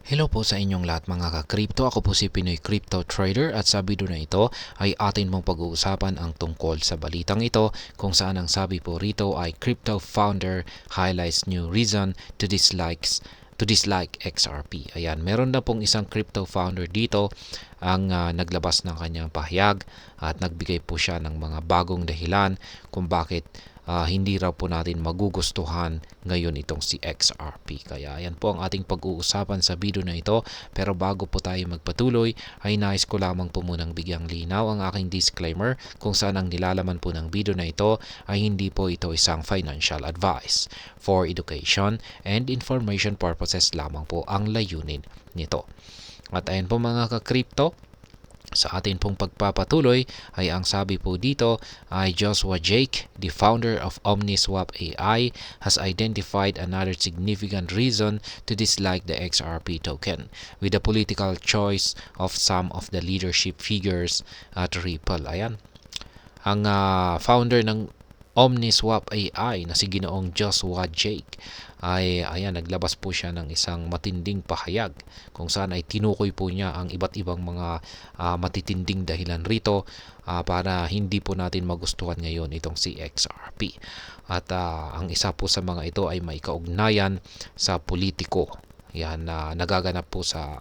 Hello po sa inyong lahat mga ka-crypto. Ako po si Pinoy Crypto Trader at sa video na ito ay atin mong pag-uusapan ang tungkol sa balitang ito kung saan ang sabi po rito ay crypto founder highlights new reason to dislike XRP. Ayan, meron na pong isang crypto founder dito ang naglabas ng kanyang pahayag at nagbigay po siya ng mga bagong dahilan kung bakit hindi raw po natin magugustuhan ngayon itong si XRP. Kaya yan po ang ating pag-uusapan sa video na ito. Pero bago po tayo magpatuloy, ay nais ko lamang po munang bigyang linaw ang aking disclaimer kung saan ang nilalaman po ng video na ito ay hindi po ito isang financial advice. For education and information purposes lamang po ang layunin nito. At ayan po mga ka-crypto, sa atin pong pagpapatuloy ay ang sabi po dito ay Joshua Jake, the founder of Omniswap AI, has identified another significant reason to dislike the XRP token with the political choice of some of the leadership figures at Ripple. Ayan. Ang founder ng Omniswap AI na si Ginoong Joshua Jake ay naglabas po siya ng isang matinding pahayag kung saan ay tinukoy po niya ang iba't ibang mga matitinding dahilan rito para hindi po natin magustuhan ngayon itong si XRP. At ang isa po sa mga ito ay may kaugnayan sa politiko. Yan na nagaganap po sa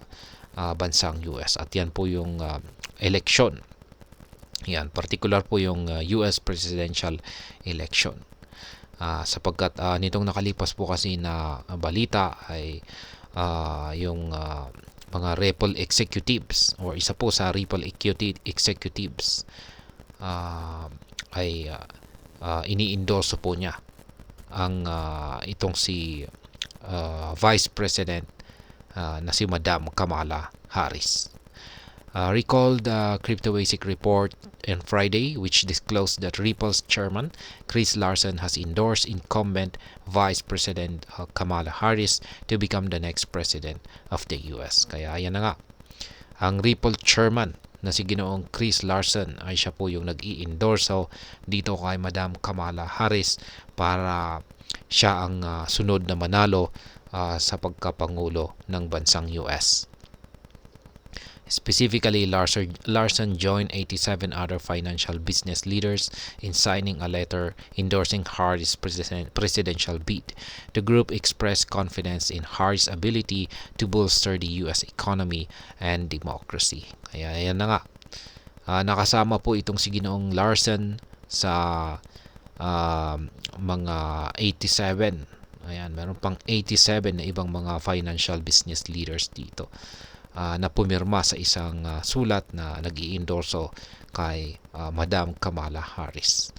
bansang US at yan po yung eleksyon. Yan, particular po yung US presidential election. Sapagkat nitong nakalipas po kasi na balita ay yung mga Ripple executives or isa po sa Ripple executives ay ini-endorse po niya ang itong si Vice President na si Madam Kamala Harris. Recall the CryptoBasic report on Friday, which disclosed that Ripple's chairman, Chris Larsen, has endorsed incumbent Vice President Kamala Harris to become the next president of the US. Kaya ayan na nga, ang Ripple chairman na si Ginoong Chris Larsen ay siya po yung nag-i-endorso dito kay Madam Kamala Harris para siya ang sunod na manalo sa pagkapangulo ng bansang US. Specifically, Larsen joined 87 other financial business leaders in signing a letter endorsing Harris' presidential bid. The group expressed confidence in Harris' ability to bolster the US economy and democracy. Kaya yan na nga. Nakasama po itong si Ginoong Larsen sa mga 87. Ayan, meron pang 87 na ibang mga financial business leaders dito na pumirma sa isang sulat na nag-i-endorso kay Madam Kamala Harris.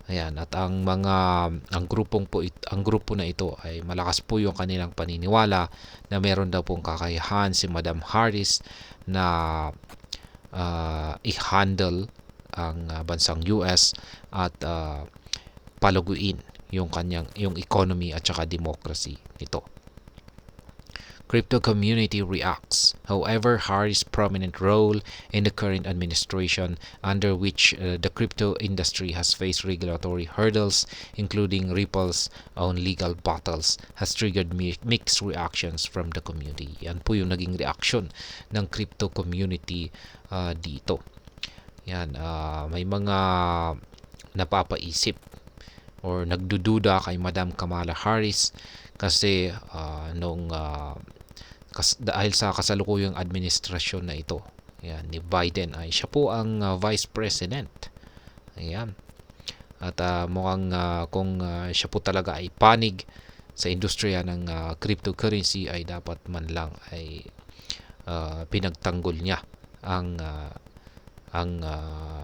Ayan, at ang grupo na ito ay malakas po yung kanilang paniniwala na meron daw pong kakayahan si Madam Harris na i-handle ang bansang US at paluguin yung economy at saka democracy nito. Crypto community reacts. However, Harris' prominent role in the current administration, under which the crypto industry has faced regulatory hurdles, including Ripple's own legal battles, has triggered mixed reactions from the community. Yan po yung naging reaction ng crypto community dito. Yan, may mga napapaisip or nagdududa kay Madam Kamala Harris kasi dahil sa kasalukuyang administrasyon na ito, ayan, ni Biden ay siya po ang Vice President. Ayan. At mukhang kung siya po talaga ay panig sa industriya ng cryptocurrency ay dapat man lang ay pinagtanggol niya ang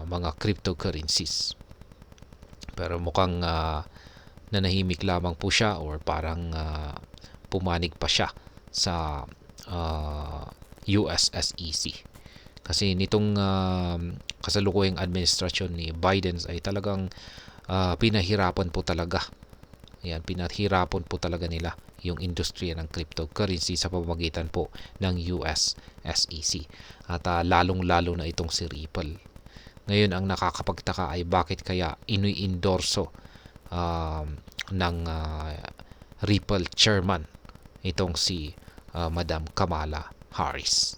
mga cryptocurrencies. Pero mukhang nanahimik lamang po siya or parang pumanig pa siya sa US SEC. Kasi nitong kasalukuyang administrasyon ni Biden ay talagang pinahirapan po talaga. Ayan, pinahirapan po talaga nila yung industriya ng cryptocurrency sa pamamagitan po ng US SEC. At lalong-lalo na itong si Ripple. Ngayon ang nakakapagtaka ay bakit kaya ini-endorso ng Ripple chairman itong si Madam Kamala Harris.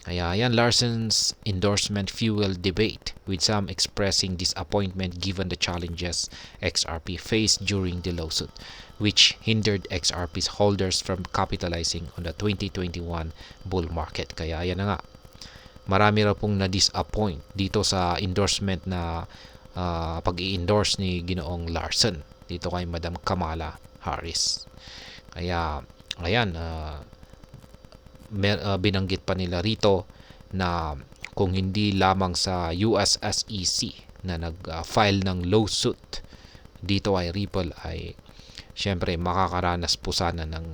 Kaya yan, Larson's endorsement fueled debate, with some expressing disappointment given the challenges XRP faced during the lawsuit, which hindered XRP's holders from capitalizing on the 2021 bull market. Kaya yan na nga, marami raw pong na-disappoint dito sa endorsement na pag-i-endorse ni Ginoong Larson dito kay Madam Kamala Harris. Kaya ayan, binanggit pa nila rito na kung hindi lamang sa US SEC na nag-file ng lawsuit dito ay Ripple, ay syempre makakaranas po sana ng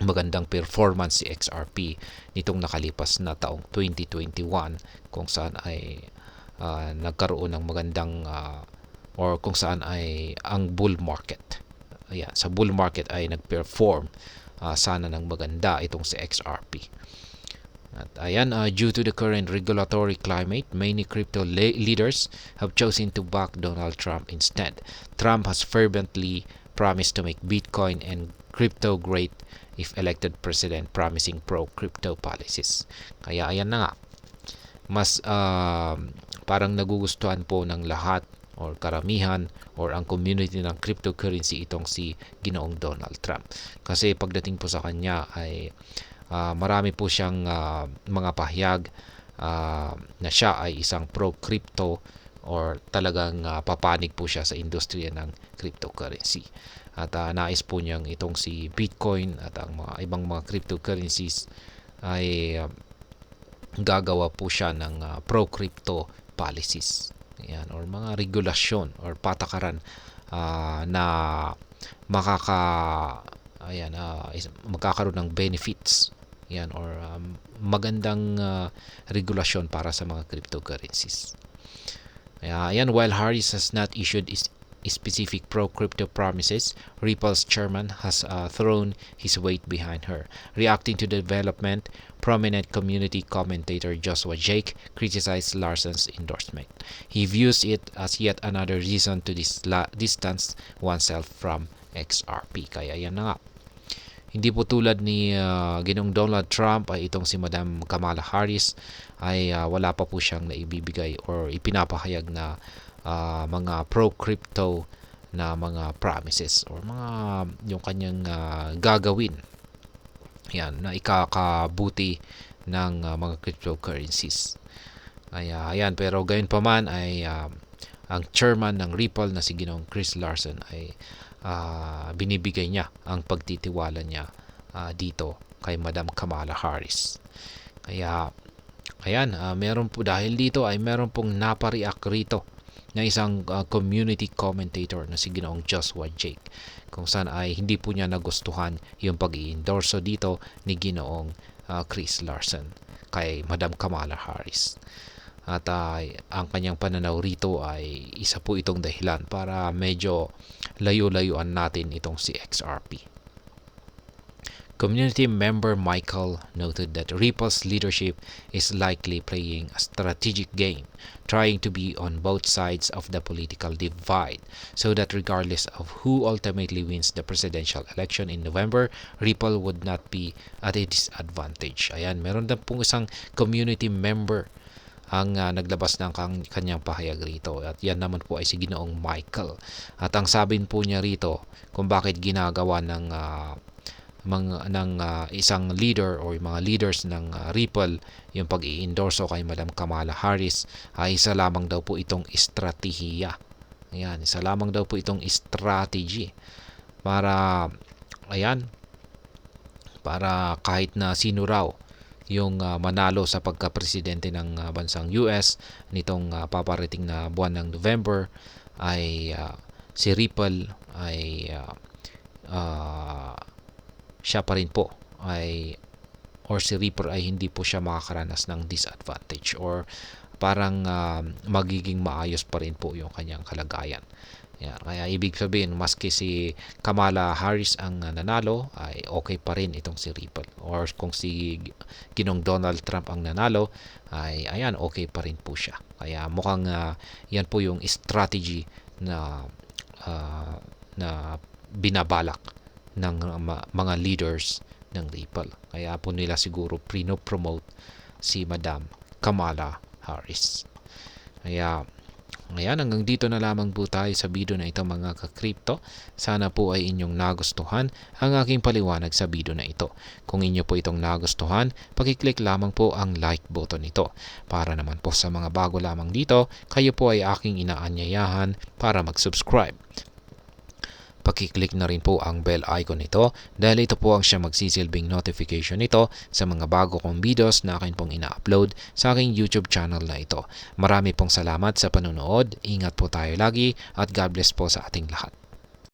magandang performance si XRP nitong nakalipas na taong 2021, kung saan ay nagkaroon ng magandang or kung saan ay ang bull market. Ayan, sa bull market ay nag-perform sana ng maganda itong si XRP. At ayan, due to the current regulatory climate, many crypto leaders have chosen to back Donald Trump instead. Trump has fervently promised to make Bitcoin and crypto great if elected president, promising pro-crypto policies. Kaya ayan na nga, mas parang nagugustuhan po ng lahat or karamihan or ang community ng cryptocurrency itong si Ginoong Donald Trump. Kasi pagdating po sa kanya ay marami po siyang mga pahayag na siya ay isang pro-crypto or talagang papanig po siya sa industriya ng cryptocurrency. At nais po niyang itong si Bitcoin at ang mga ibang mga cryptocurrencies ay gagawa po siya ng pro-crypto policies. Ayan, or mga regulasyon or patakaran na magkakaroon ng benefits. Ayan, or magandang regulasyon para sa mga cryptocurrencies. Ayan, while Harris has not issued specific pro-crypto promises, Ripple's chairman has thrown his weight behind her. Reacting to the development, prominent community commentator Joshua Jake criticized Larson's endorsement. He views it as yet another reason to distance oneself from XRP. Kaya yan na nga. Hindi po tulad ni Ginoong Donald Trump ay itong si Madam Kamala Harris ay wala pa po siyang naibibigay or ipinapahayag na mga pro-crypto na mga promises or mga yung kanyang gagawin, yan, na ikakabuti ng mga cryptocurrencies. Ayan, pero gayon pa man ay ang chairman ng Ripple na si Ginoong Chris Larson ay binibigay niya ang pagtitiwala niya dito kay Madam Kamala Harris. Kaya ayan, meron po dahil dito ay meron pong napareact rito na isang community commentator na si Ginoong Joshua Jake, kung saan ay hindi po niya nagustuhan yung pag-i-endorso dito ni Ginoong Chris Larson kay Madam Kamala Harris. At ang kanyang pananaw rito ay isa po itong dahilan para medyo layo-layuan natin itong si XRP. Community member Michael noted that Ripple's leadership is likely playing a strategic game, trying to be on both sides of the political divide, so that regardless of who ultimately wins the presidential election in November, Ripple would not be at a disadvantage. Ayan, meron din pong isang community member ang naglabas ng kanyang pahayag rito, at yan naman po ay si Ginoong Michael. At ang sabi po niya rito kung bakit ginagawa ng isang leader o mga leaders ng Ripple yung pag-i-endorso kay Madam Kamala Harris ay isa lamang daw po itong estratehiya. Ayan, isa lamang daw po itong strategy para kahit na sino raw yung manalo sa pagka-presidente ng bansang US nitong paparating na buwan ng November ay si Ripple ay siya pa rin po or si Ripple ay hindi po siya makakaranas ng disadvantage or parang magiging maayos pa rin po yung kanyang kalagayan. Yan. Kaya ibig sabihin, maski si Kamala Harris ang nanalo, ay okay pa rin itong si Ripple. Or kung si Ginoong Donald Trump ang nanalo, ay ayan, okay pa rin po siya. Kaya mukhang yan po yung strategy na binabalak ng mga leaders ng Ripple. Kaya po nila siguro promote si Madam Kamala Harris. Kaya ngayon, hanggang dito na lamang po tayo sa video na ito mga ka-crypto. Sana po ay inyong nagustuhan ang aking paliwanag sa video na ito. Kung inyo po itong nagustuhan, pakiclick lamang po ang like button nito. Para naman po sa mga bago lamang dito, kayo po ay aking inaanyayahan para mag-subscribe. Pakiclick na rin po ang bell icon nito dahil ito po ang siya magsisilbing notification nito sa mga bago kong videos na akin pong ina-upload sa aking YouTube channel na ito. Marami pong salamat sa panonood, ingat po tayo lagi at God bless po sa ating lahat.